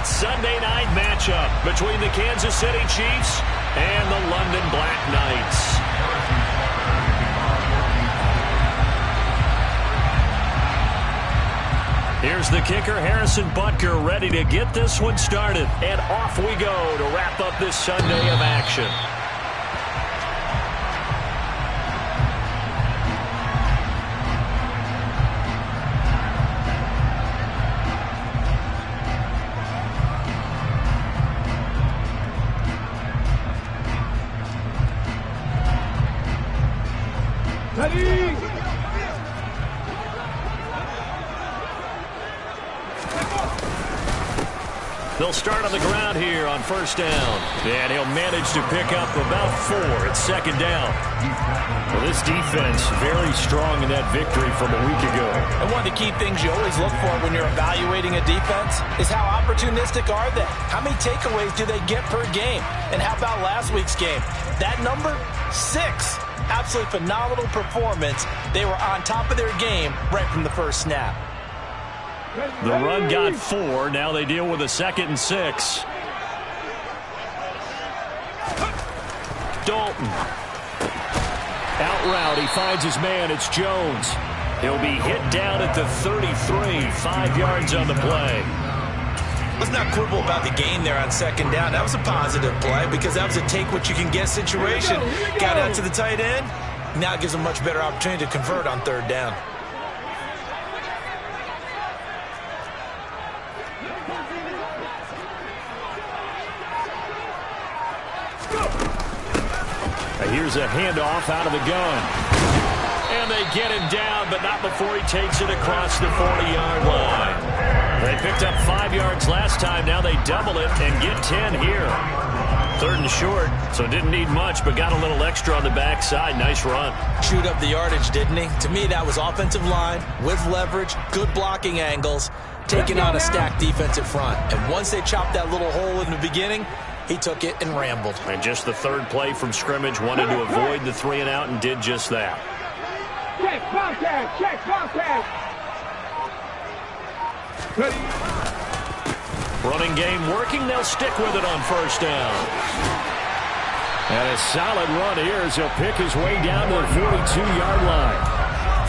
Sunday night matchup between the Kansas City Chiefs and the London Black Knights. Here's the kicker, Harrison Butker, ready to get this one started. And off we go to wrap up this Sunday of action. They'll start on the ground here on first down. And he'll manage to pick up about 4 at second down. Well, this defense very strong in that victory from a week ago. And one of the key things you always look for when you're evaluating a defense is how opportunistic are they? How many takeaways do they get per game? And how about last week's game? That number, 6. Absolutely phenomenal performance. They were on top of their game right from the first snap. The run got 4. Now they deal with a 2nd and 6. Dalton. Out route. He finds his man. It's Jones. He'll be hit down at the 33. 5 yards on the play. Let's not quibble about the gain there on second down. That was a positive play because that was a take-what-you-can-get situation. Got out to the tight end. Now it gives them a much better opportunity to convert on third down. Here's a handoff out of the gun. And they get him down, but not before he takes it across the 40-yard line. They picked up 5 yards last time. Now they double it and get 10 here. 3rd and short, so didn't need much, but got a little extra on the backside. Nice run. Chewed up the yardage, didn't he? To me, that was offensive line with leverage, good blocking angles, taking on a stacked defensive front. And once they chopped that little hole in the beginning, he took it and rambled. And just the 3rd play from scrimmage, wanted to avoid the 3 and out and did just that. Check, Bobcat, check, Bobcat. Running game working. They'll stick with it on first down. And a solid run here as he'll pick his way down to the 42-yard line.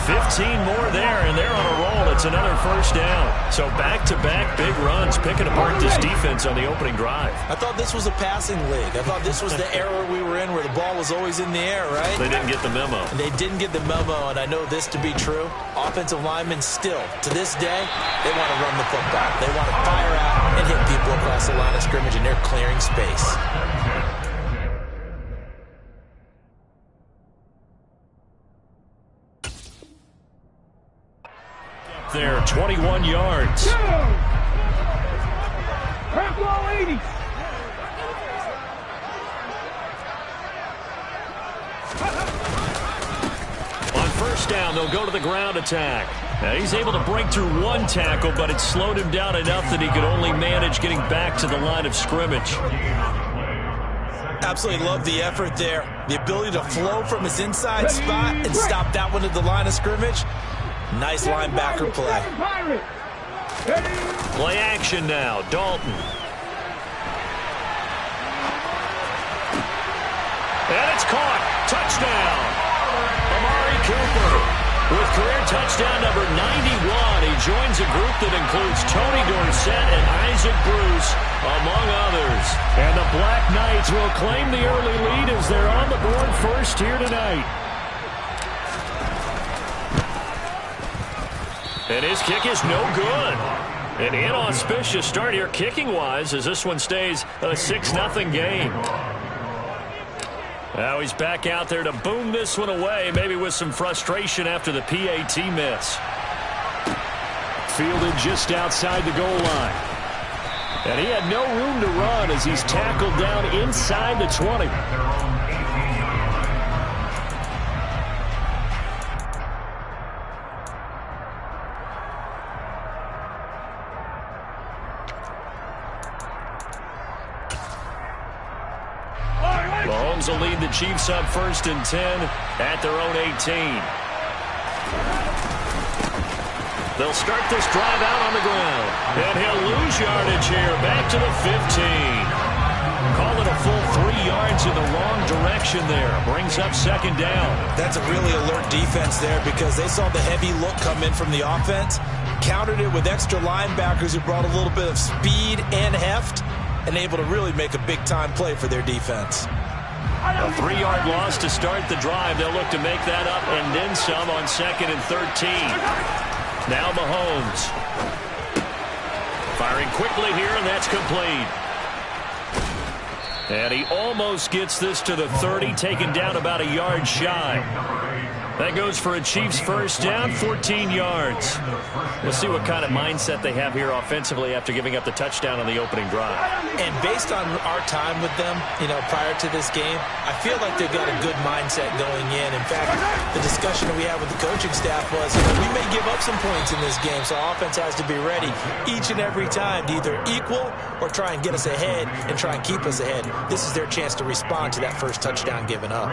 15 more there, and they're on a roll. It's another first down. So back-to-back big runs, picking apart this defense on the opening drive. I thought this was a passing league. I thought this was the era we were in where the ball was always in the air, right? They didn't get the memo. And they didn't get the memo, and I know this to be true. Offensive linemen still, to this day, they want to run the football. They want to fire out and hit people across the line of scrimmage, and they're clearing space. There, 21 yards. On first down, they'll go to the ground attack. Now, he's able to break through 1 tackle, but it slowed him down enough that he could only manage getting back to the line of scrimmage. Absolutely love the effort there. The ability to flow from his inside spot and stop that one at the line of scrimmage. Nice linebacker play. Play action now. Dalton. And it's caught. Touchdown. Amari Cooper with career touchdown number 91. He joins a group that includes Tony Dorsett and Isaac Bruce, among others. And the Black Knights will claim the early lead as they're on the board first here tonight. And his kick is no good. An inauspicious start here kicking-wise as this one stays a 6-0 game. Now he's back out there to boom this one away, maybe with some frustration after the PAT miss. Fielded just outside the goal line. And he had no room to run as he's tackled down inside the 20. Mahomes will lead the Chiefs up 1st and 10 at their own 18. They'll start this drive out on the ground. And he'll lose yardage here. Back to the 15. Call it a full 3 yards in the wrong direction there. Brings up second down. That's a really alert defense there because they saw the heavy look come in from the offense, countered it with extra linebackers who brought a little bit of speed and heft, and able to really make a big-time play for their defense. A 3-yard loss to start the drive. They'll look to make that up and then some on 2nd and 13. Now Mahomes. Firing quickly here, and that's complete. And he almost gets this to the 30, taken down about a yard shy. That goes for a Chiefs first down, 14 yards. We'll see what kind of mindset they have here offensively after giving up the touchdown on the opening drive. And based on our time with them, prior to this game, I feel like they've got a good mindset going in. In fact, the discussion that we had with the coaching staff was, we may give up some points in this game, so our offense has to be ready each and every time to either equal or try and get us ahead and try and keep us ahead. This is their chance to respond to that first touchdown given up.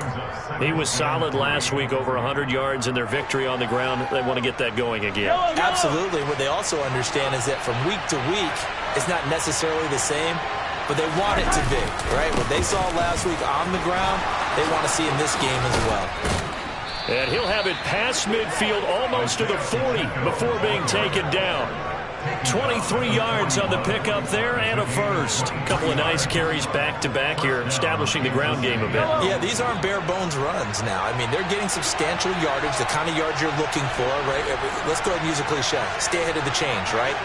He was solid last week, over 100 yards in their victory on the ground. They want to get that going again. Absolutely. What they also understand is that from week to week, it's not necessarily the same, but they want it to be, right? What they saw last week on the ground, they want to see in this game as well. And he'll have it past midfield almost to the 40 before being taken down. 23 yards on the pickup there and a first. A couple of nice carries back-to-back here, establishing the ground game a bit. Yeah, these aren't bare-bones runs now. I mean, they're getting substantial yardage, the kind of yards you're looking for, right? Let's go ahead and use a cliche. Stay ahead of the change, right?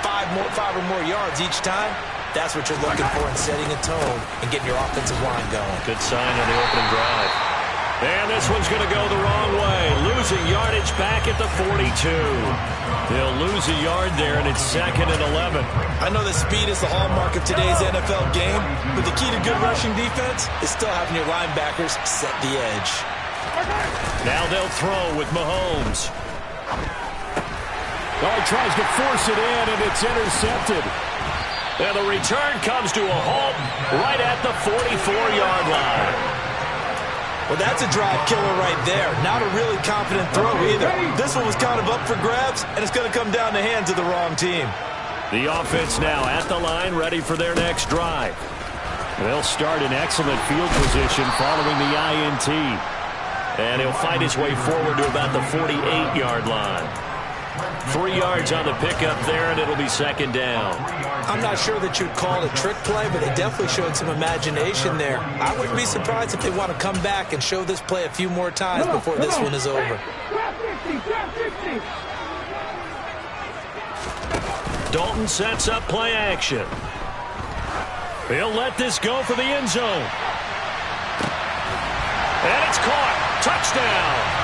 Five or more yards each time. That's what you're looking for in setting a tone and getting your offensive line going. Good sign on the opening drive. And this one's going to go the wrong way. Losing yardage back at the 42. They'll lose a yard there, and it's 2nd and 11. I know that speed is the hallmark of today's NFL game, but the key to good rushing defense is still having your linebackers set the edge. Now they'll throw with Mahomes. Oh, he tries to force it in, and it's intercepted. And the return comes to a halt right at the 44-yard line. Well, that's a drive killer right there. Not a really confident throw either. This one was kind of up for grabs, and it's going to come down the hands of the wrong team. The offense now at the line, ready for their next drive. They'll start in excellent field position following the INT. And he'll fight his way forward to about the 48-yard line. 3 yards on the pickup there, and it'll be 2nd down. I'm not sure that you'd call it a trick play, but they definitely showed some imagination there. I wouldn't be surprised if they want to come back and show this play a few more times before this one is over. Dalton sets up play action. He'll let this go for the end zone. And it's caught. Touchdown.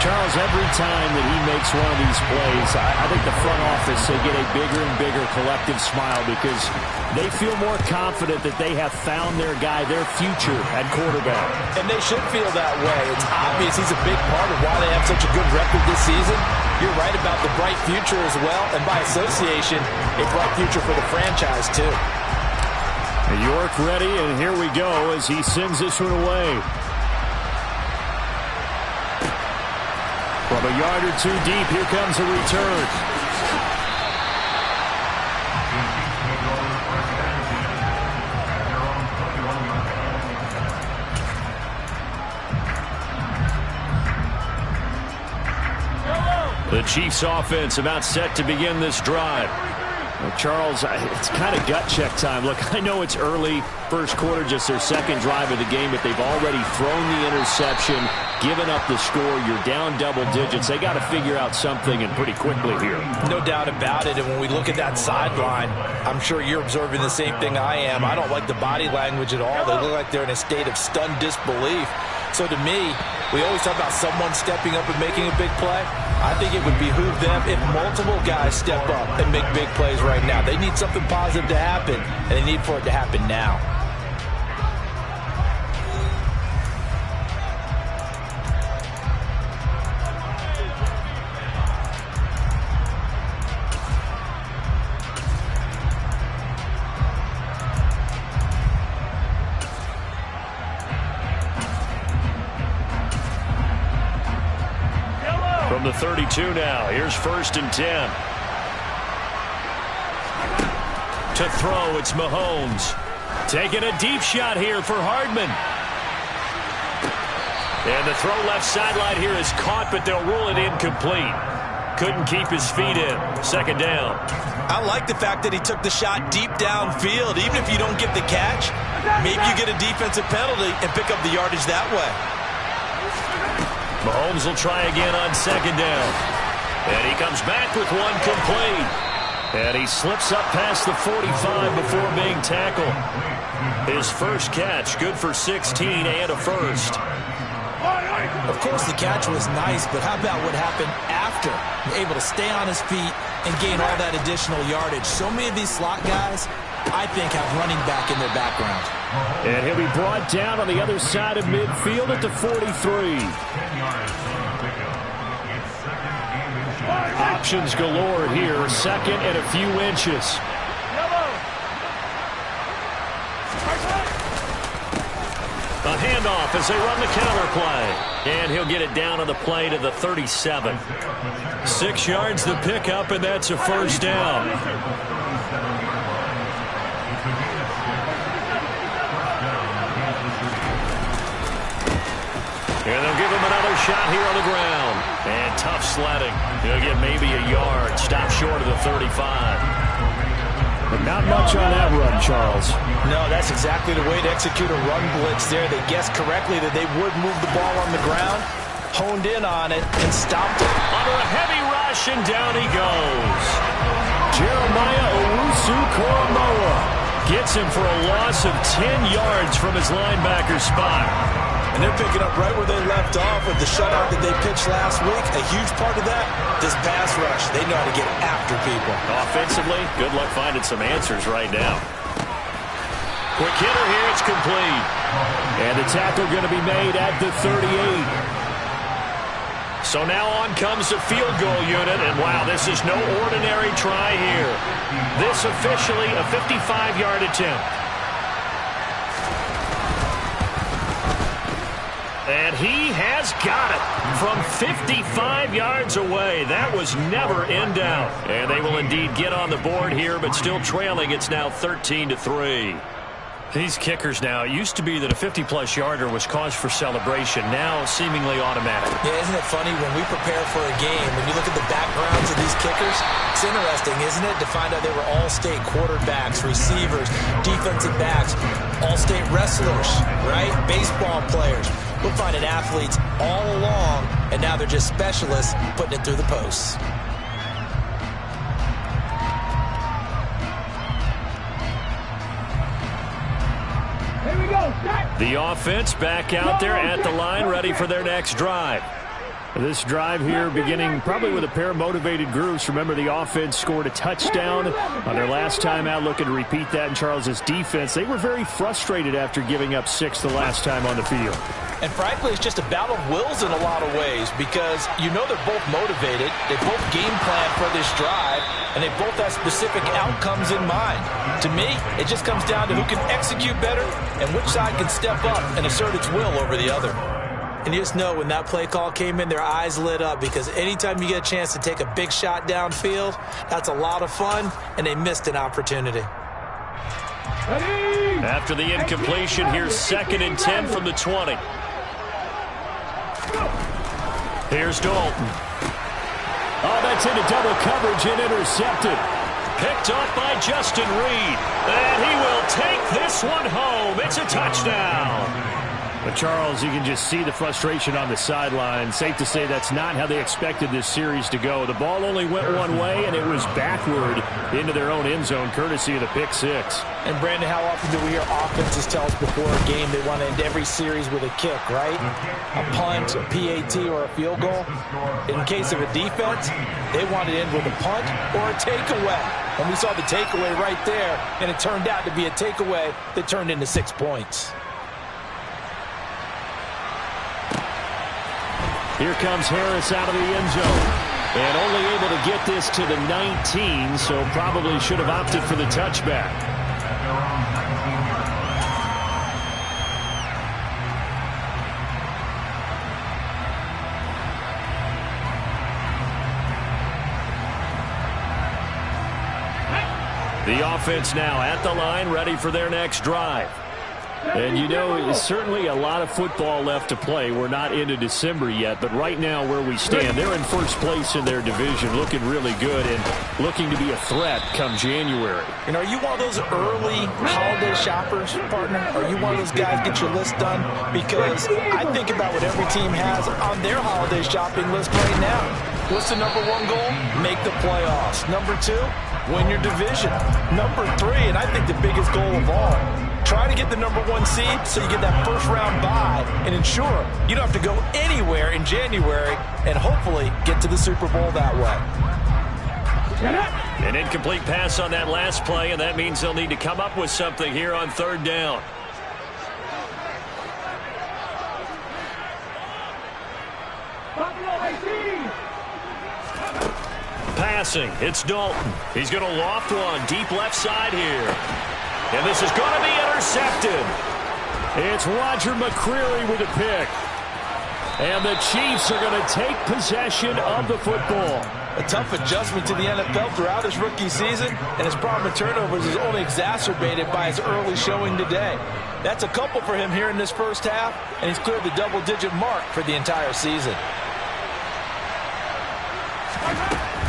Charles, every time that he makes one of these plays, I think the front office, they get a bigger and bigger collective smile because they feel more confident that they have found their guy, their future at quarterback. And they should feel that way. It's obvious he's a big part of why they have such a good record this season. You're right about the bright future as well, and by association, a bright future for the franchise too. York ready, and here we go as he sends this one away. From a yard or two deep, here comes a return. The Chiefs offense about set to begin this drive. Charles, it's kind of gut check time. Look, I know it's early, first quarter, just their second drive of the game, but they've already thrown the interception, given up the score. You're down double digits. They got to figure out something, and pretty quickly here. No doubt about it, and when we look at that sideline, I'm sure you're observing the same thing I am. I don't like the body language at all. They look like they're in a state of stunned disbelief. So to me, we always talk about someone stepping up and making a big play. I think it would behoove them if multiple guys step up and make big plays right now. They need something positive to happen, and they need for it to happen now. From the 32 now. Here's 1st and 10. To throw, it's Mahomes. Taking a deep shot here for Hardman. And the throw left sideline here is caught, but they'll rule it incomplete. Couldn't keep his feet in. 2nd down. I like the fact that he took the shot deep downfield. Even if you don't get the catch, maybe you get a defensive penalty and pick up the yardage that way. Mahomes will try again on 2nd down. And he comes back with one complete. And he slips up past the 45 before being tackled. His first catch, good for 16 and a first. Of course, the catch was nice, but how about what happened after? Able to stay on his feet and gain all that additional yardage. So many of these slot guys, I think, have running back in their background. And he'll be brought down on the other side of midfield at the 43. Options galore here. 2nd and a few inches. A handoff as they run the counter play. And he'll get it down on the play to the 37. 6 yards the pickup, and that's a first down. And they'll give him another shot here on the ground. And tough sledding. He'll get maybe a yard. Stop short of the 35. But not much on that run, Charles. No, that's exactly the way to execute a run blitz there. They guessed correctly that they would move the ball on the ground, honed in on it, and stopped it. Under a heavy rush, and down he goes. Jeremiah Owusu-Koramoah gets him for a loss of 10 yards from his linebacker spot. And they're picking up right where they left off with the shutout that they pitched last week. A huge part of that, this pass rush. They know how to get after people. Offensively, good luck finding some answers right now. Quick hitter here, it's complete. And the tackle going to be made at the 38. So now on comes the field goal unit, and wow, this is no ordinary try here. This officially a 55-yard attempt. And he has got it from 55 yards away. That was never in doubt. And they will indeed get on the board here, but still trailing. It's now 13-3. These kickers now, it used to be that a 50-plus yarder was cause for celebration. Now seemingly automatic. Yeah, isn't it funny when we prepare for a game, when you look at the backgrounds of these kickers, it's interesting, isn't it, to find out they were all-state quarterbacks, receivers, defensive backs, all-state wrestlers, right? Baseball players. We're finding athletes all along, and now they're just specialists putting it through the posts. Here we go. The offense back out there at the line, ready for their next drive. This drive here beginning probably with a pair of motivated groups. Remember, the offense scored a touchdown on their last time out, looking to repeat that in Charles's defense. They were very frustrated after giving up 6 the last time on the field. And frankly, it's just a battle of wills in a lot of ways because you know they're both motivated, they both game plan for this drive, and they both have specific outcomes in mind. To me, it just comes down to who can execute better and which side can step up and assert its will over the other. And you just know when that play call came in, their eyes lit up because anytime you get a chance to take a big shot downfield, that's a lot of fun, and they missed an opportunity. After the incompletion, here's 2nd and 10 from the 20. Here's Dalton. Oh, that's into double coverage and intercepted. Picked off by Justin Reed. And he will take this one home. It's a touchdown. But Charles, you can just see the frustration on the sideline. Safe to say that's not how they expected this series to go. The ball only went one way, and it was backward into their own end zone, courtesy of the pick 6. And, Brandon, how often do we hear offenses tell us before a game they want to end every series with a kick, right? A punt, a PAT, or a field goal. In case of a defense, they want to end with a punt or a takeaway. And we saw the takeaway right there, and it turned out to be a takeaway that turned into 6 points. Here comes Harris out of the end zone. And only able to get this to the 19, so probably should have opted for the touchback. The offense now at the line, ready for their next drive. And, you know, there's certainly a lot of football left to play. We're not into December yet, but right now where we stand, they're in first place in their division, looking really good and looking to be a threat come January. And are you one of those early holiday shoppers, partner? Are you one of those guys get your list done? Because I think about what every team has on their holiday shopping list right now. What's the number one goal? Make the playoffs. Number two, win your division. Number three, and I think the biggest goal of all, try to get the number one seed so you get that first round bye and ensure you don't have to go anywhere in January and hopefully get to the Super Bowl that way. An incomplete pass on that last play, and that means they'll need to come up with something here on third down. Passing, it's Dalton. He's going to loft one deep left side here. And this is going to be intercepted. It's Roger McCreary with a pick. And the Chiefs are going to take possession of the football. A tough adjustment to the NFL throughout his rookie season, and his problem with turnovers is only exacerbated by his early showing today. That's a couple for him here in this first half, and he's cleared the double-digit mark for the entire season.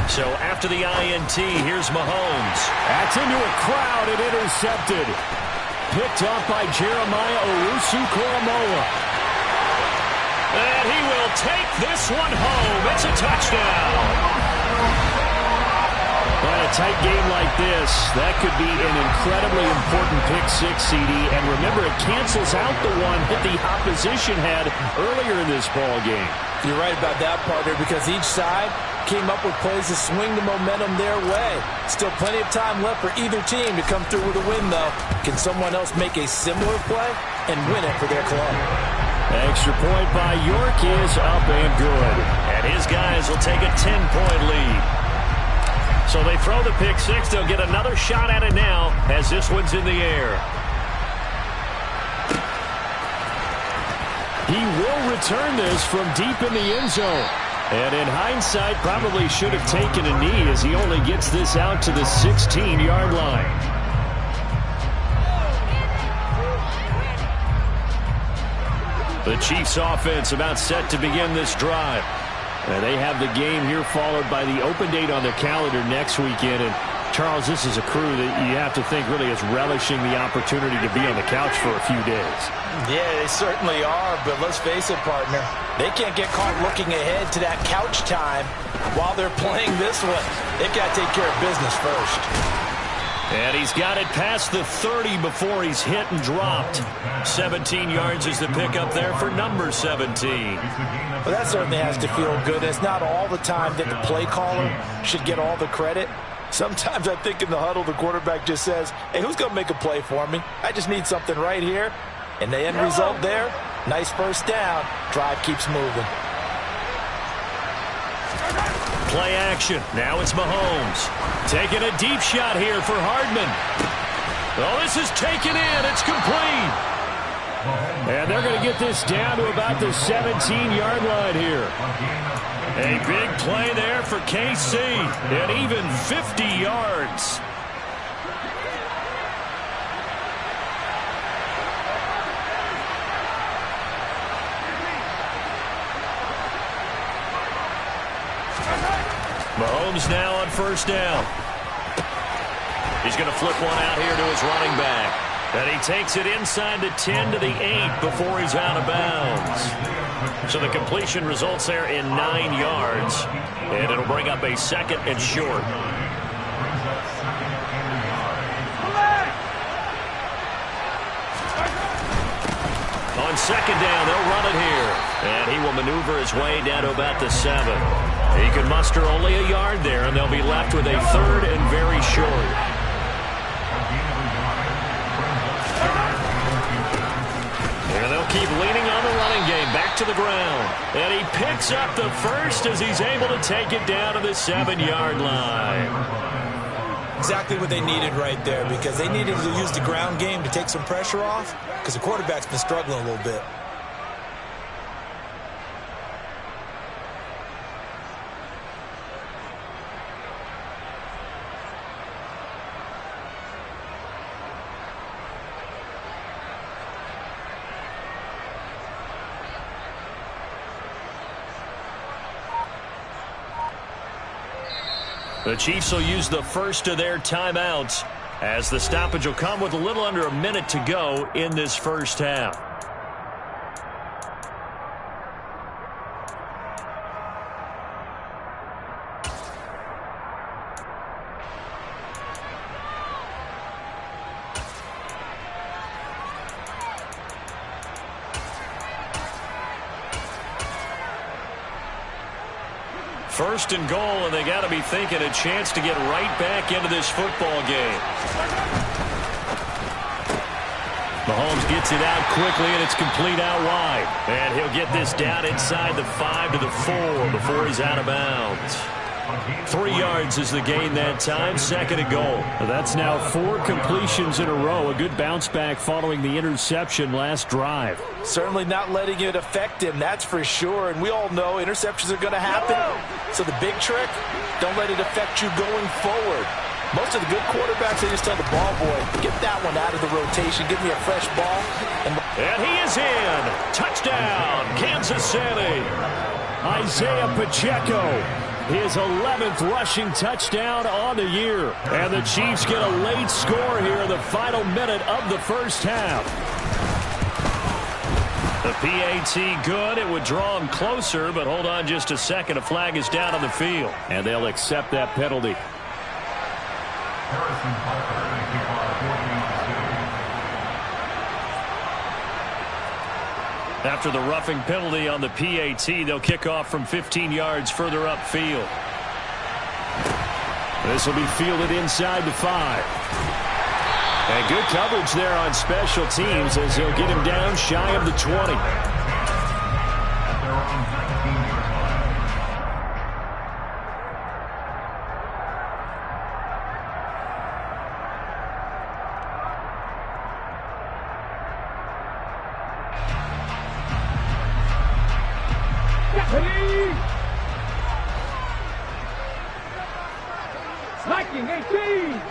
So after the INT, here's Mahomes. That's into a crowd and intercepted. Picked off by Jeremiah Owusu-Koramoah. And he will take this one home. It's a touchdown. Well, a tight game like this, that could be an incredibly important pick six, CD. And remember, it cancels out the one that the opposition had earlier in this ball game. You're right about that, partner, because each side came up with plays to swing the momentum their way. Still plenty of time left for either team to come through with a win, though. Can someone else make a similar play and win it for their club? Extra point by York is up and good. And his guys will take a 10-point lead. So they throw the pick six. They'll get another shot at it now as this one's in the air. He will return this from deep in the end zone. And in hindsight, probably should have taken a knee as he only gets this out to the 16-yard line. The Chiefs offense about set to begin this drive. They have the game here followed by the open date on the calendar next weekend. And Charles, this is a crew that you have to think really is relishing the opportunity to be on the couch for a few days. Yeah, they certainly are, but let's face it, partner. They can't get caught looking ahead to that couch time while they're playing this one. They've got to take care of business first. And he's got it past the 30 before he's hit and dropped. 17 yards is the pickup there for number 17. Well, that certainly has to feel good. It's not all the time that the play caller should get all the credit. Sometimes I think in the huddle, the quarterback just says, hey, who's going to make a play for me? I just need something right here. And the end result there, nice first down. Drive keeps moving. Play action. Now it's Mahomes. Taking a deep shot here for Hardman. Oh, this is taken in. It's complete. And they're going to get this down to about the 17-yard line here. A big play there for KC. And even 50 yards. Mahomes now on first down. He's going to flip one out here to his running back. And he takes it inside the 10 to the 8 before he's out of bounds. So the completion results there in 9 yards. And it'll bring up a second and short. On second down, they'll run it here. And he will maneuver his way down to about the 7. He can muster only a yard there, and they'll be left with a third and very short. And they'll keep leaning on the running game back to the ground. And he picks up the first as he's able to take it down to the 7-yard line. Exactly what they needed right there, because they needed to use the ground game to take some pressure off, because the quarterback's been struggling a little bit. The Chiefs will use the first of their timeouts as the stoppage will come with a little under a minute to go in this first half. First and goal, and they got to be thinking a chance to get right back into this football game. Mahomes gets it out quickly, and it's complete out wide. And he'll get this down inside the 5 to the 4 before he's out of bounds. 3 yards is the gain that time, second and goal. That's now 4 completions in a row. A good bounce back following the interception last drive. Certainly not letting it affect him, that's for sure. And we all know interceptions are going to happen. So the big trick, don't let it affect you going forward. Most of the good quarterbacks, they just tell the ball boy, get that one out of the rotation, give me a fresh ball. And he is in. Touchdown, Kansas City. Isaiah Pacheco, his 11th rushing touchdown on the year. And the Chiefs get a late score here in the final minute of the first half. The PAT good. It would draw him closer, but hold on just a second. A flag is down on the field. And they'll accept that penalty. After the roughing penalty on the PAT, they'll kick off from 15 yards further upfield. This will be fielded inside the 5. And good coverage there on special teams as he'll get him down shy of the 20. Liking 18.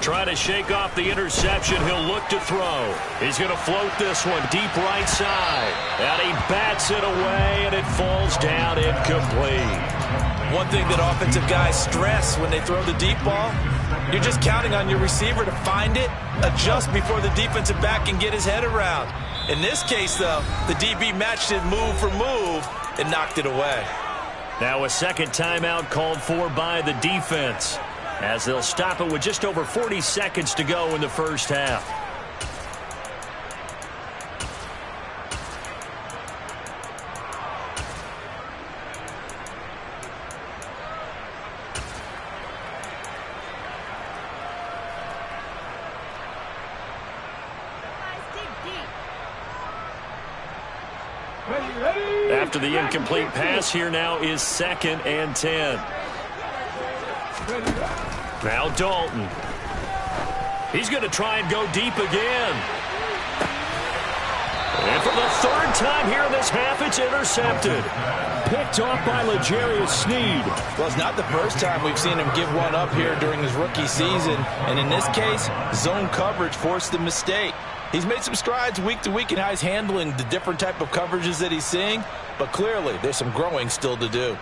Trying to shake off the interception. He'll look to throw. He's going to float this one deep right side. And he bats it away, and it falls down incomplete. One thing that offensive guys stress when they throw the deep ball, you're just counting on your receiver to find it, adjust before the defensive back can get his head around. In this case, though, the DB matched it move for move and knocked it away. Now a second timeout called for by the defense, as they'll stop it with just over 40 seconds to go in the first half. After the incomplete pass, here now is 2nd and 10. Now Dalton. He's going to try and go deep again. And for the 3rd time here in this half, it's intercepted. Picked off by L'Jarius Sneed. Well, it's not the first time we've seen him give one up here during his rookie season. And in this case, zone coverage forced the mistake. He's made some strides week to week in how he's handling the different type of coverages that he's seeing. But clearly, there's some growing still to do.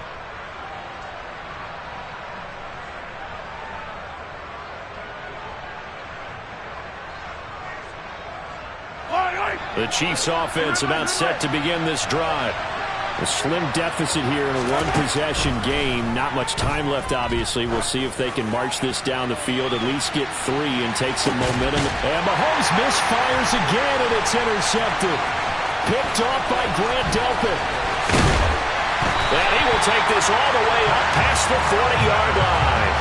The Chiefs offense about set to begin this drive. A slim deficit here in a one-possession game. Not much time left, obviously. We'll see if they can march this down the field, at least get 3 and take some momentum. And Mahomes misfires again, and it's intercepted. Picked off by Grant Delpit. And he will take this all the way up past the 40-yard line.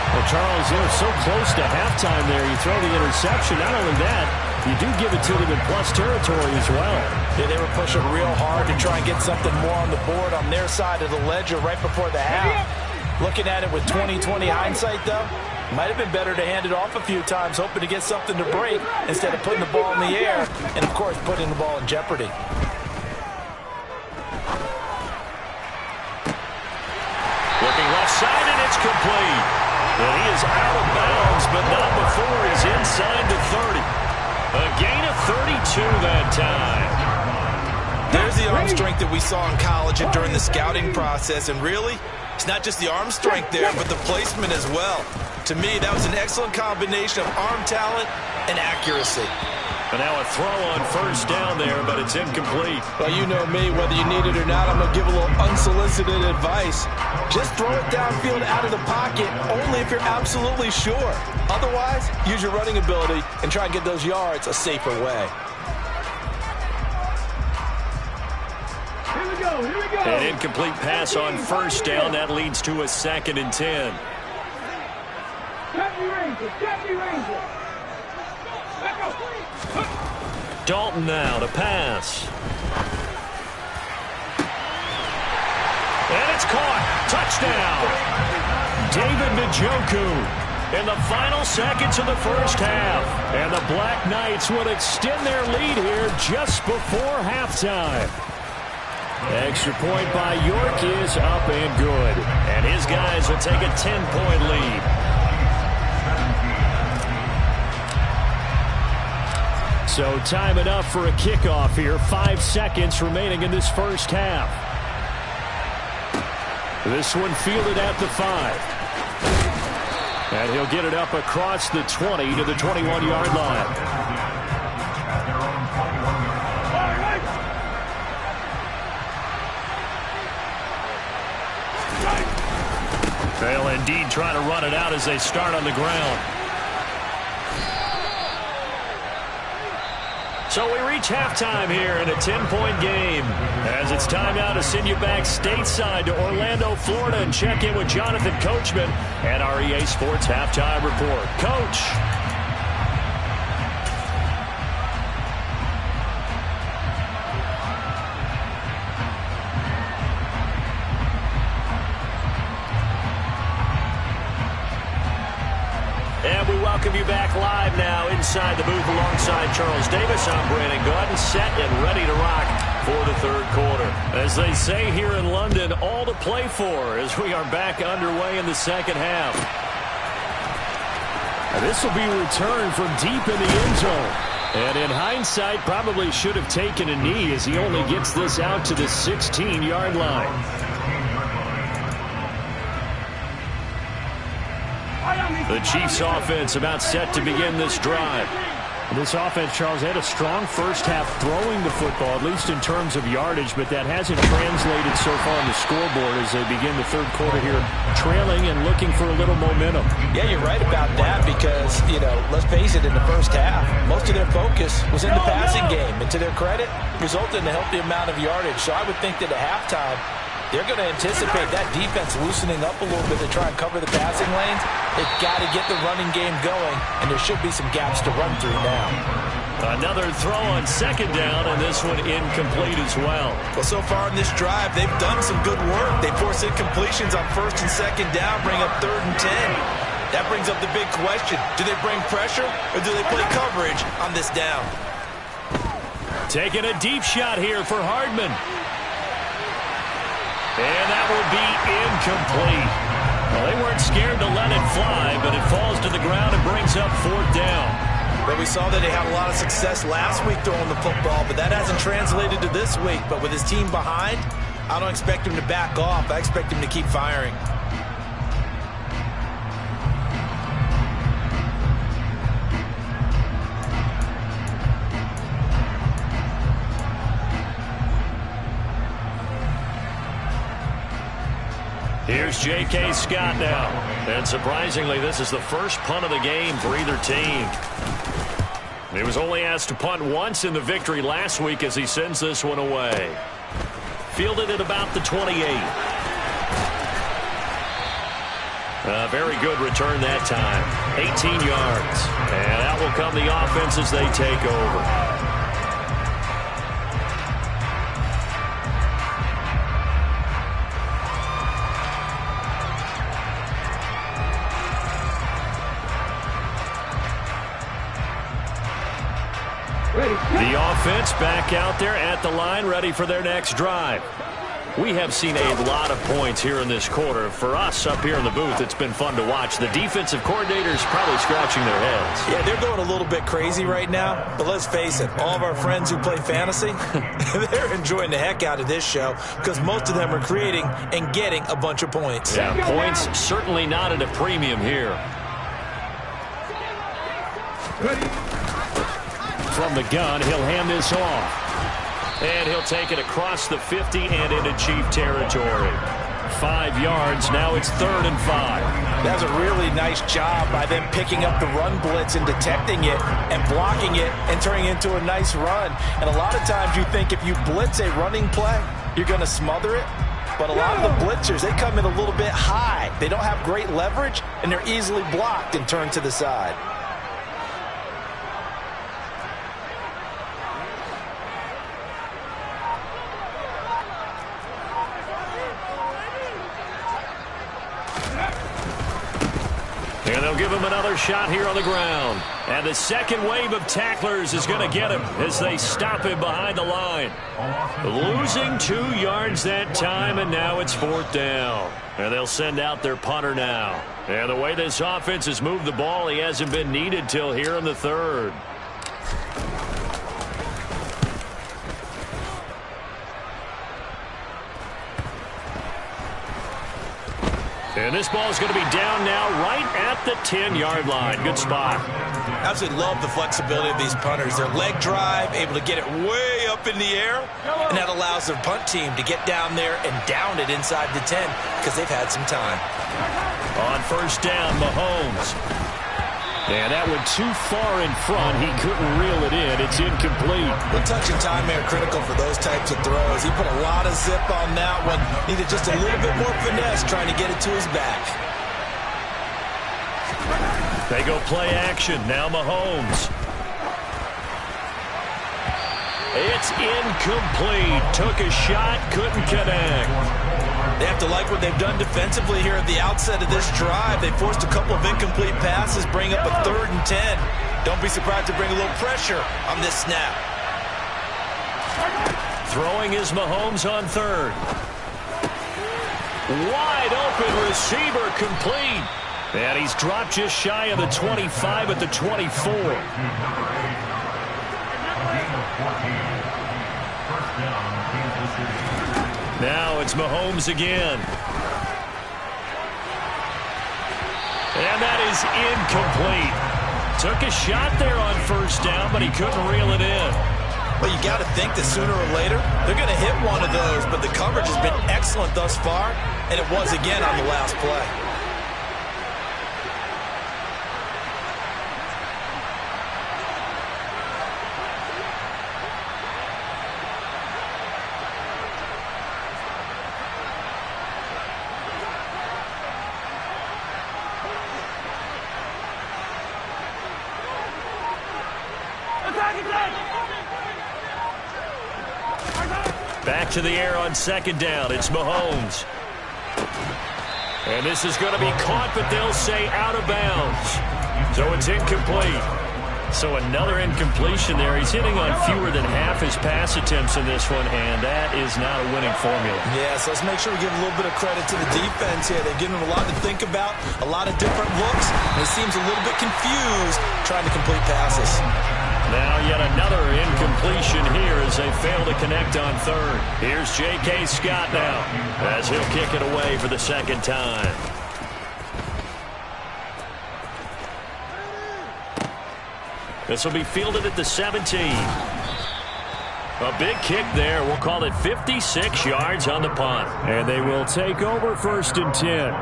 Well, Charles, you're so close to halftime there. You throw the interception. Not only that, you do give it to them in plus territory as well. Yeah, they were pushing real hard to try and get something more on the board on their side of the ledger right before the half. Looking at it with 20/20 hindsight, though, might have been better to hand it off a few times, hoping to get something to break instead of putting the ball in the air and, of course, putting the ball in jeopardy. Looking left side, and it's complete. And he is out of bounds, but not before he's inside the 30. A gain of 32 that time. There's the arm strength that we saw in college and during the scouting process. And really, it's not just the arm strength there, but the placement as well. To me, that was an excellent combination of arm talent and accuracy. And now a throw on first down there, but it's incomplete. Well, you know me, whether you need it or not, I'm going to give a little unsolicited advice. Just throw it downfield out of the pocket, only if you're absolutely sure. Otherwise, use your running ability and try and get those yards a safer way. Here we go, here we go. An incomplete pass on first down. That leads to a 2nd and 10. Jackie Ranger. Back up. Dalton now to pass. And it's caught. Touchdown. David Njoku in the final seconds of the first half. And the Black Knights would extend their lead here just before halftime. Extra point by York is up and good. And his guys will take a 10-point lead. So time enough for a kickoff here. 5 seconds remaining in this first half. This one fielded at the 5. And he'll get it up across the 20 to the 21-yard line. They'll indeed try to run it out as they start on the ground. So we reach halftime here in a 10-point game. As it's time now to send you back stateside to Orlando, Florida, and check in with Jonathan Coachman at our EA Sports Halftime Report. Coach. And we welcome you back live now inside the booth alongside Charles Davis. I'm Brandon Gaudin, set and ready to rock for the third quarter. As they say here in London, all to play for as we are back underway in the second half. And this will be returned from deep in the end zone. And in hindsight, probably should have taken a knee as he only gets this out to the 16-yard line. The Chiefs offense about set to begin this drive. This offense, Charles, had a strong first half throwing the football, at least in terms of yardage, but that hasn't translated so far on the scoreboard as they begin the third quarter here, trailing and looking for a little momentum. Yeah, you're right about that because, let's face it, in the first half, most of their focus was in the passing game. And to their credit, resulted in a healthy amount of yardage. So I would think that at halftime, they're going to anticipate that defense loosening up a little bit to try and cover the passing lanes. They've got to get the running game going, and there should be some gaps to run through now. Another throw on second down, and this one incomplete as well. Well, so far in this drive, they've done some good work. They force incompletions on first and second down, bring up 3rd and 10. That brings up the big question. Do they bring pressure, or do they play coverage on this down? Taking a deep shot here for Hardman. And that will be incomplete. Well, they weren't scared to let it fly, but it falls to the ground and brings up 4th down. But we saw that he had a lot of success last week throwing the football, but that hasn't translated to this week. But with his team behind, I don't expect him to back off. I expect him to keep firing. Here's J.K. Scott now. And surprisingly, this is the first punt of the game for either team. He was only asked to punt once in the victory last week as he sends this one away. Fielded at about the 28. A very good return that time. 18 yards. And out will come the offense as they take over. The offense back out there at the line, ready for their next drive. We have seen a lot of points here in this quarter. For us up here in the booth, it's been fun to watch. The defensive coordinators probably scratching their heads. Yeah, they're going a little bit crazy right now. But let's face it, all of our friends who play fantasy, they're enjoying the heck out of this show because most of them are creating and getting a bunch of points. Yeah, points certainly not at a premium here. From the gun, he'll hand this off. And he'll take it across the 50 and into Chief territory. 5 yards. Now it's 3rd and 5. That's a really nice job by them picking up the run blitz and detecting it and blocking it and turning it into a nice run. And a lot of times you think if you blitz a running play, you're going to smother it. But a lot of the blitzers, they come in a little bit high. They don't have great leverage, and they're easily blocked and turned to the side. And they'll give him another shot here on the ground. And the second wave of tacklers is going to get him as they stop him behind the line. Losing 2 yards that time, and now it's 4th down. And they'll send out their punter now. And the way this offense has moved the ball, he hasn't been needed till here in the 3rd. And this ball is going to be down now right at the 10-yard line. Good spot. Absolutely love the flexibility of these punters. Their leg drive, able to get it way up in the air, and that allows their punt team to get down there and down it inside the 10 because they've had some time. On 1st down, Mahomes. And that went too far in front. He couldn't reel it in. It's incomplete. The touch and time are critical for those types of throws. He put a lot of zip on that one. Needed just a little bit more finesse trying to get it to his back. They go play action. Now Mahomes. It's incomplete. Took a shot, couldn't connect. They have to like what they've done defensively here at the outset of this drive. They forced a couple of incomplete passes, bring up a 3rd and 10. Don't be surprised to bring a little pressure on this snap. Throwing is Mahomes on 3rd. Wide open receiver, complete. And he's dropped just shy of the 25 at the 24. Now it's Mahomes again. And that is incomplete. Took a shot there on 1st down, but he couldn't reel it in. Well, you got to think that sooner or later, they're going to hit one of those, but the coverage has been excellent thus far, and it was again on the last play. Back to the air on 2nd down. It's Mahomes. And this is going to be caught, but they'll say out of bounds. So it's incomplete. So another incompletion there. He's hitting on fewer than half his pass attempts in this one, and that is not a winning formula. Yeah, so let's make sure we give a little bit of credit to the defense here. They've given him a lot to think about, a lot of different looks, and he seems a little bit confused trying to complete passes. Now yet another incompletion here as they fail to connect on 3rd. Here's J.K. Scott now as he'll kick it away for the 2nd time. This will be fielded at the 17. A big kick there. We'll call it 56 yards on the punt. And they will take over 1st and 10.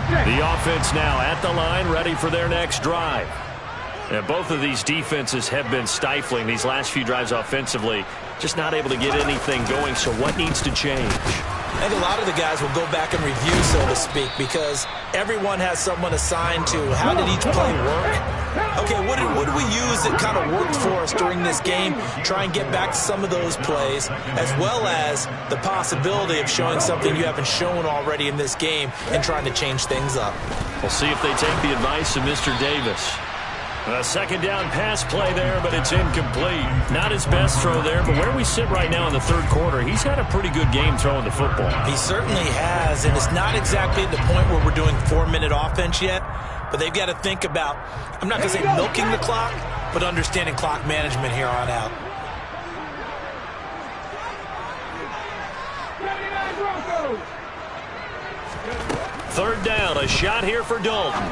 The offense now at the line, ready for their next drive. And both of these defenses have been stifling these last few drives offensively. Just not able to get anything going, so what needs to change? I think a lot of the guys will go back and review, so to speak, because everyone has someone assigned to how did each play work. Okay, what did we use that kind of worked for us during this game? Try and get back to some of those plays, as well as the possibility of showing something you haven't shown already in this game and trying to change things up. We'll see if they take the advice of Mr. Davis. A second down pass play there, but it's incomplete. Not his best throw there, but where we sit right now in the third quarter, he's had a pretty good game throwing the football. He certainly has, and it's not exactly at the point where we're doing 4-minute offense yet, but they've got to think about, I'm not going to say milking the clock, but understanding clock management here on out. Third down, a shot here for Dalton.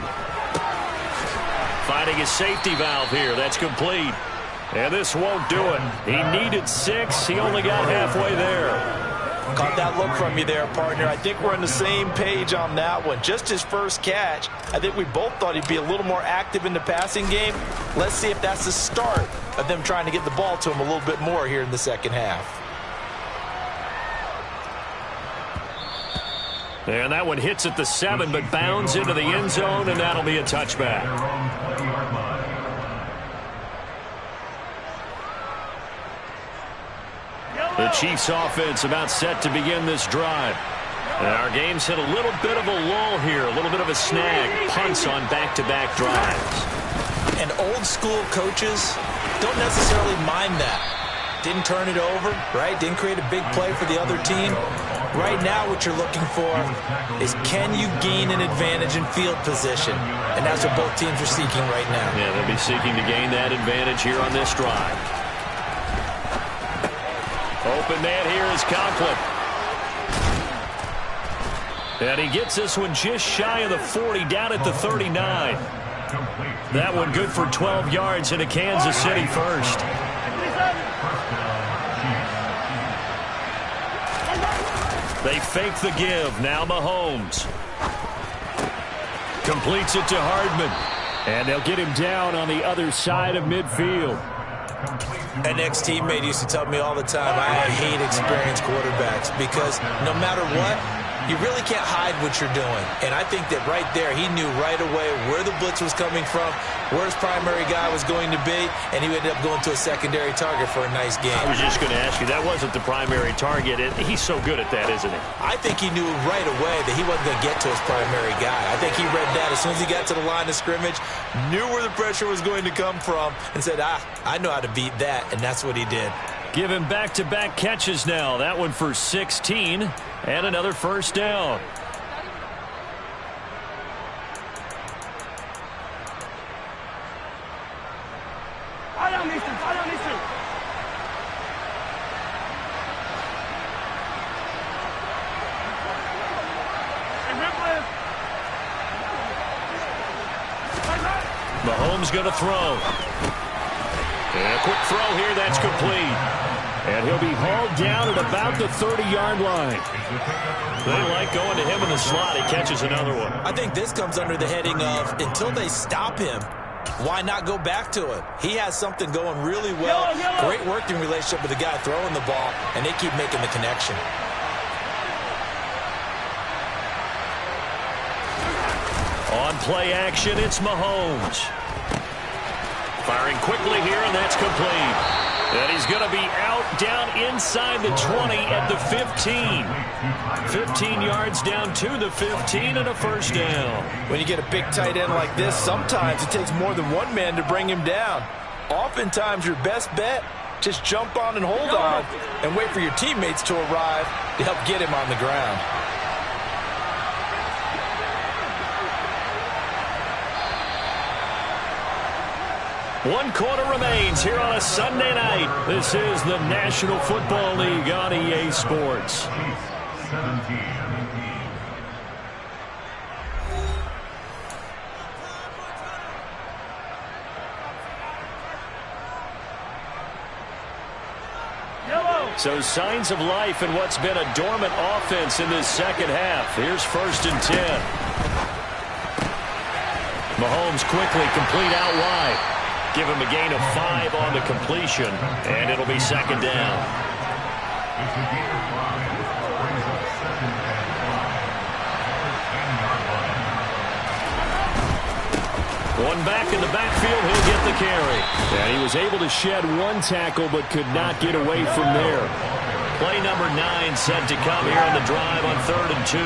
Finding his safety valve here. That's complete. And this won't do it. He needed 6. He only got halfway there. Caught that look from you there, partner. I think we're on the same page on that one. Just his first catch. I think we both thought he'd be a little more active in the passing game. Let's see if that's the start of them trying to get the ball to him a little bit more here in the second half. And that one hits at the 7, but bounds into the end zone, and that'll be a touchback. The Chiefs offense about set to begin this drive. And our game's hit a little bit of a lull here, a little bit of a snag. Punts on back-to-back drives. And old school coaches don't necessarily mind that. Didn't turn it over, right? Didn't create a big play for the other team. Right now what you're looking for is, can you gain an advantage in field position? And that's what both teams are seeking right now. Yeah, they'll be seeking to gain that advantage here on this drive. Open man here is Conklin. And he gets this one just shy of the 40, down at the 39. That one good for 12 yards into Kansas City first. They fake the give. Now Mahomes completes it to Hardman. And they'll get him down on the other side of midfield. An ex-teammate used to tell me all the time, I hate experienced quarterbacks because no matter what, you really can't hide what you're doing. And I think that right there, he knew right away where the blitz was coming from, where his primary guy was going to be, and he ended up going to a secondary target for a nice game. I was just going to ask you, that wasn't the primary target. He's so good at that, isn't he? I think he knew right away that he wasn't going to get to his primary guy. I think he read that as soon as he got to the line of scrimmage, knew where the pressure was going to come from, and said, I know how to beat that, and that's what he did. Give him back-to-back catches now. That one for 16, and another first down. Mahomes going to throw. And a quick throw here, that's complete. And he'll be hauled down at about the 30-yard line. They like going to him in the slot. He catches another one. I think this comes under the heading of, until they stop him, why not go back to him? He has something going really well. Great working relationship with the guy throwing the ball, and they keep making the connection. On play action, it's Mahomes. Firing quickly here, and that's complete. And he's going to be out down inside the 20 at the 15. 15 yards down to the 15 and a first down. When you get a big tight end like this, sometimes it takes more than one man to bring him down. Oftentimes your best bet, just jump on and hold on and wait for your teammates to arrive to help get him on the ground. One quarter remains here on a Sunday night. This is the National Football League on EA Sports. So signs of life in what's been a dormant offense in this second half. Here's 1st and 10. Mahomes quickly complete out wide. Give him a gain of 5 on the completion, and it'll be second down. One back in the backfield, he'll get the carry. And he was able to shed one tackle, but could not get away from there. Play number 9 set to come here on the drive on 3rd and 2.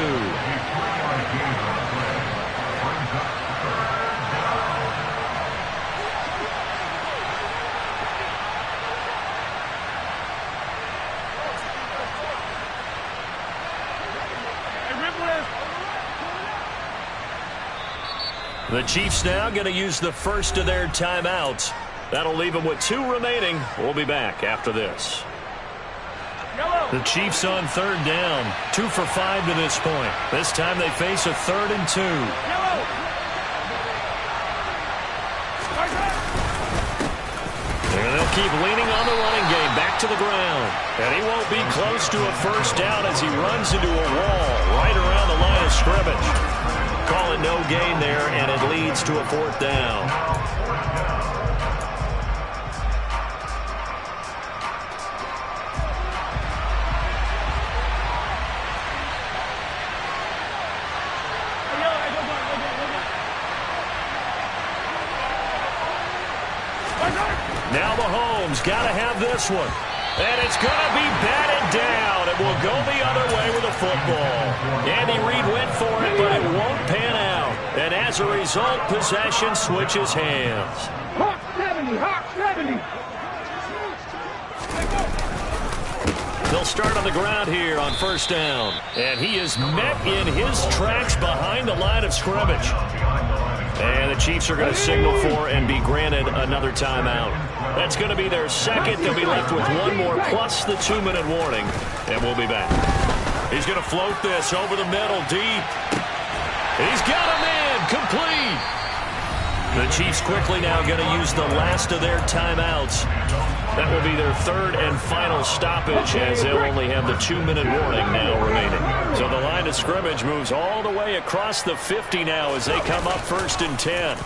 The Chiefs now going to use the first of their timeouts. That'll leave them with 2 remaining. We'll be back after this. The Chiefs on 3rd down. 2 for 5 to this point. This time they face a 3rd and 2. And they'll keep leaning on the running game back to the ground. And he won't be close to a first down as he runs into a wall right around the line of scrimmage. Call it no gain there, and it leads to a 4th down. Now Mahomes got to have this one. And it's going to be batted down. It will go the other way with the football. Andy Reid went for it, but it won't pan out. And as a result, possession switches hands. Hawk 70, Hawk 70. They'll start on the ground here on 1st down. And he is met in his tracks behind the line of scrimmage. And the Chiefs are going to signal for and be granted another timeout. That's going to be their second. They'll be left with 1 more plus the 2-minute warning. And we'll be back. He's going to float this over the middle deep. He's got a man complete. The Chiefs quickly now going to use the last of their timeouts. That will be their 3rd and final stoppage as they'll only have the 2-minute warning now remaining. So the line of scrimmage moves all the way across the 50 now as they come up 1st and 10.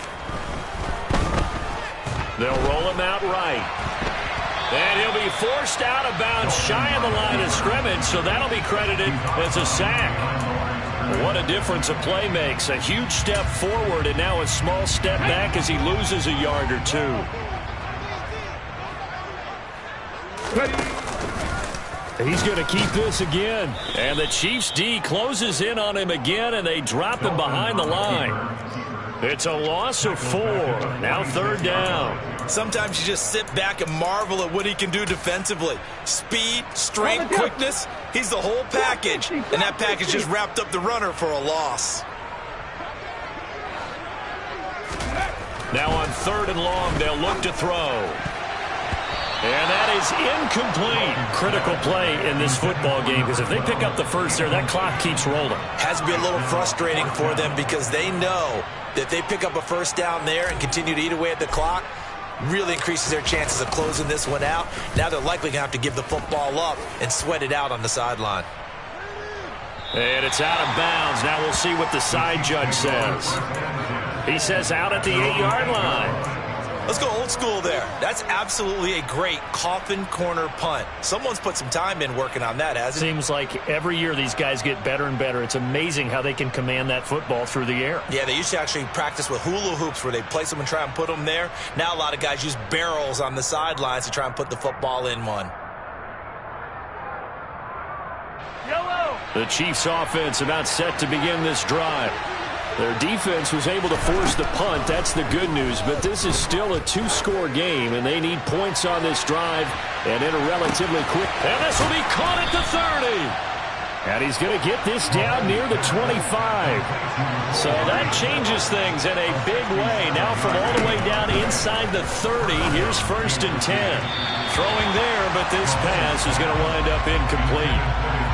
They'll roll him out right. And he'll be forced out of bounds shy of the line of scrimmage, so that'll be credited as a sack. What a difference a play makes. A huge step forward and now a small step back as he loses a yard or 2. He's going to keep this again. And the Chiefs D closes in on him again, and they drop him behind the line. It's a loss of 4. Now 3rd down. Sometimes you just sit back and marvel at what he can do defensively. Speed, strength, quickness. He's the whole package. And that package just wrapped up the runner for a loss. Now on 3rd and long, they'll look to throw. And that is incomplete. Critical play in this football game because if they pick up the first there, that clock keeps rolling. Has to be a little frustrating for them because they know that if they pick up a first down there and continue to eat away at the clock, really increases their chances of closing this one out. Now they're likely going to have to give the football up and sweat it out on the sideline. And it's out of bounds. Now we'll see what the side judge says. He says out at the 8-yard line. Let's go old school there. That's absolutely a great coffin corner punt. Someone's put some time in working on that, hasn't it? Seems like every year these guys get better and better. It's amazing how they can command that football through the air. Yeah, they used to actually practice with hula hoops where they place them and try and put them there. Now a lot of guys use barrels on the sidelines to try and put the football in one. The Chiefs offense about set to begin this drive. Their defense was able to force the punt. That's the good news. But this is still a 2-score game, and they need points on this drive and in a relatively quick. And this will be caught at the 30. And he's going to get this down near the 25. So that changes things in a big way. Now from all the way down inside the 30, here's 1st and 10. Throwing there, but this pass is going to wind up incomplete.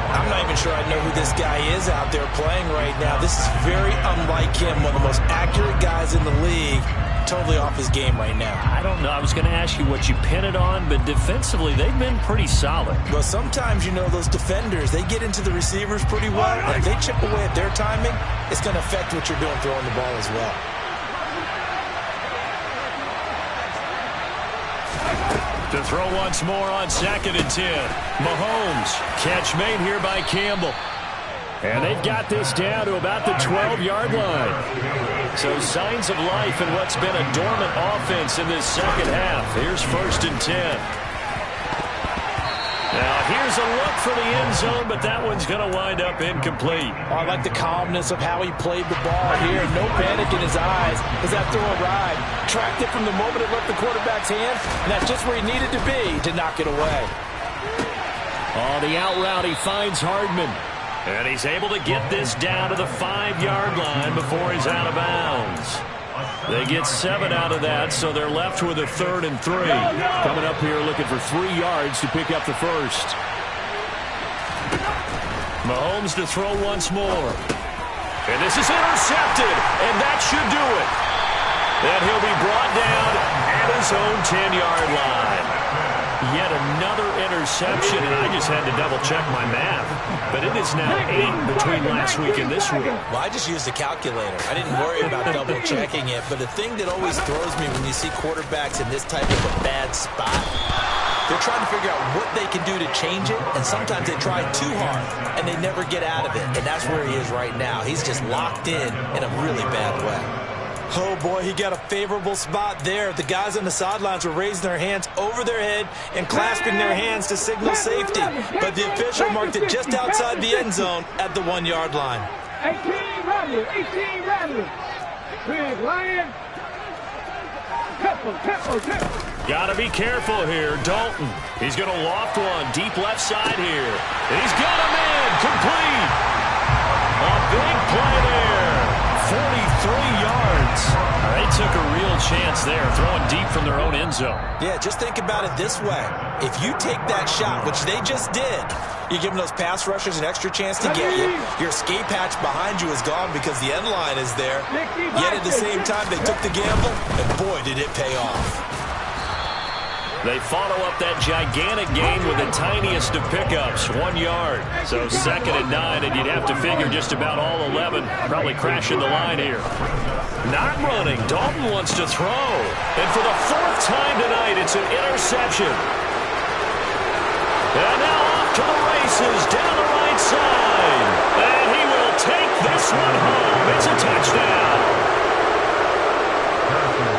I'm not even sure I know who this guy is out there playing right now. This is very unlike him, one of the most accurate guys in the league. Totally off his game right now. I don't know. I was going to ask you what you pin it on, but defensively, they've been pretty solid. Well, sometimes, you know, those defenders, they get into the receivers pretty well. And if they chip away at their timing, it's going to affect what you're doing throwing the ball as well. To throw once more on 2nd and 10. Mahomes. Catch made here by Campbell. And they've got this down to about the 12-yard line. So signs of life in what's been a dormant offense in this second half. Here's 1st and 10. Now here's a look for the end zone, but that one's going to wind up incomplete. Oh, I like the calmness of how he played the ball here. No panic in his eyes as that throw arrived. Tracked it from the moment it left the quarterback's hand, and that's just where he needed to be to knock it away. On the out route, he finds Hardman. And he's able to get this down to the 5-yard line before he's out of bounds. They get 7 out of that, so they're left with a 3rd and 3. Coming up here looking for 3 yards to pick up the first. Mahomes to throw once more. And this is intercepted, and that should do it. Then he'll be brought down at his own 10-yard line. Yet another interception, and I just had to double-check my math. But it is now 8 between last week and this week. Well, I just used a calculator. I didn't worry about double-checking it. But the thing that always throws me when you see quarterbacks in this type of a bad spot, they're trying to figure out what they can do to change it, and sometimes they try too hard, and they never get out of it. And that's where he is right now. He's just locked in a really bad way. Oh, boy, he got a favorable spot there. The guys on the sidelines were raising their hands over their head and clasping their hands to signal safety. But the official marked it just outside the end zone at the 1-yard line. 18 Rattler. Big Lion. Tempo. Got to be careful here. Dalton. He's going to loft one. Deep left side here. And he's got a man. Complete. A big play there. 43 yards. They took a real chance there, throwing deep from their own end zone. Yeah, just think about it this way. If you take that shot, which they just did, you're giving those pass rushers an extra chance to get you. Your escape hatch behind you is gone because the end line is there. Yet at the same time, they took the gamble, and boy, did it pay off. They follow up that gigantic gain with the tiniest of pickups, 1 yard. So 2nd and 9, and you'd have to figure just about all 11 probably crashing the line here. Not running. Dalton wants to throw. And for the 4th time tonight, it's an interception. And now off to the races down the right side. And he will take this one home. It's a touchdown.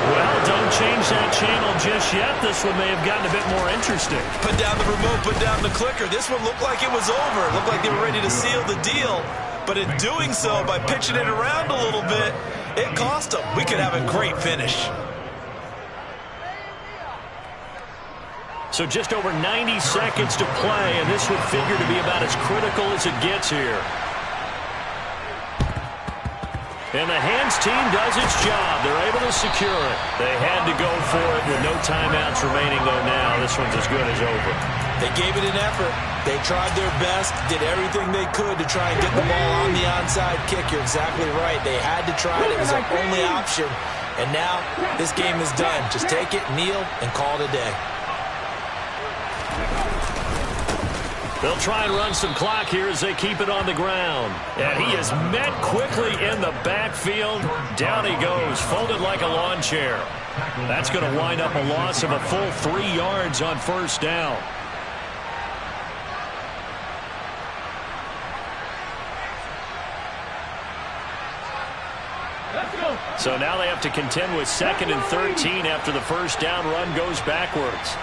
Well, don't change that channel just yet. This one may have gotten a bit more interesting. Put down the remote, put down the clicker. This one looked like it was over. It looked like they were ready to seal the deal. But in doing so, by pitching it around a little bit, it cost them. We could have a great finish. So just over 90 seconds to play, and this would figure to be about as critical as it gets here. And the hands team does its job. They're able to secure it. They had to go for it with no timeouts remaining, though now this one's as good as over. They gave it an effort. They tried their best, did everything they could to try and get the ball on the onside kick. You're exactly right. They had to try it. It was their only option. And now this game is done. Just take it, kneel, and call it a day. They'll try and run some clock here as they keep it on the ground. And he is met quickly in the backfield. Down he goes, folded like a lawn chair. That's going to wind up a loss of a full 3 yards on 1st down. So now they have to contend with 2nd and 13 after the 1st down run goes backwards.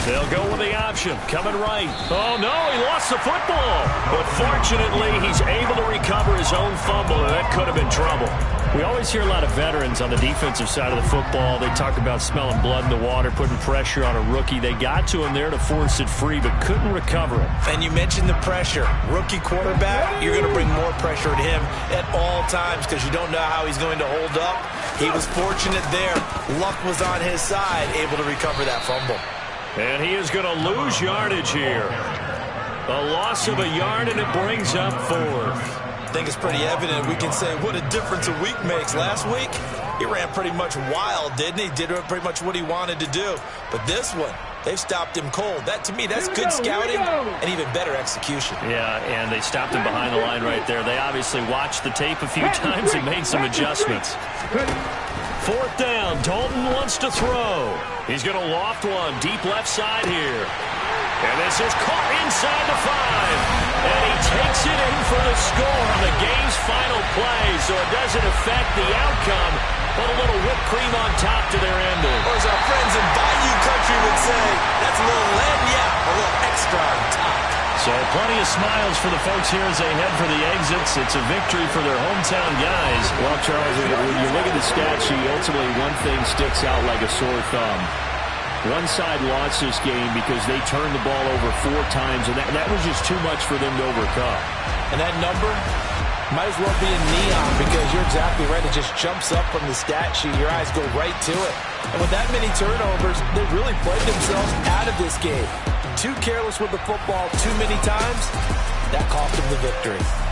They'll go with the option, coming right. Oh, no, he lost the football. But fortunately, he's able to recover his own fumble, and that could have been trouble. We always hear a lot of veterans on the defensive side of the football. They talk about smelling blood in the water, putting pressure on a rookie. They got to him there to force it free, but couldn't recover it. And you mentioned the pressure. Rookie quarterback, you're going to bring more pressure at him at all times because you don't know how he's going to hold up. He was fortunate there. Luck was on his side, able to recover that fumble. And he is going to lose yardage here. A loss of a yard, and it brings up 4th. I think it's pretty evident. We can say what a difference a week makes. Last week, he ran pretty much wild, didn't he? Did pretty much what he wanted to do. But this one, they've stopped him cold. That, to me, that's good scouting and even better execution. Yeah, and they stopped him behind the line right there. They obviously watched the tape a few times and made some adjustments. 4th down. Dalton wants to throw. He's going to loft one deep left side here. And this is caught inside the 5. And he takes it in for the score on the game's final play. So it doesn't affect the outcome, but a little whipped cream on top to their ending. Or as our friends in Bayou Country would say, that's a little lagniappe, a little extra on top. So plenty of smiles for the folks here as they head for the exits. It's a victory for their hometown guys. Well, Charles, when you look at the stat sheet, ultimately one thing sticks out like a sore thumb. One side lost this game because they turned the ball over 4 times, and that was just too much for them to overcome. And that number might as well be in neon because you're exactly right. It just jumps up from the stat sheet. Your eyes go right to it. And with that many turnovers, they really played themselves out of this game. Too careless with the football too many times. That cost them the victory.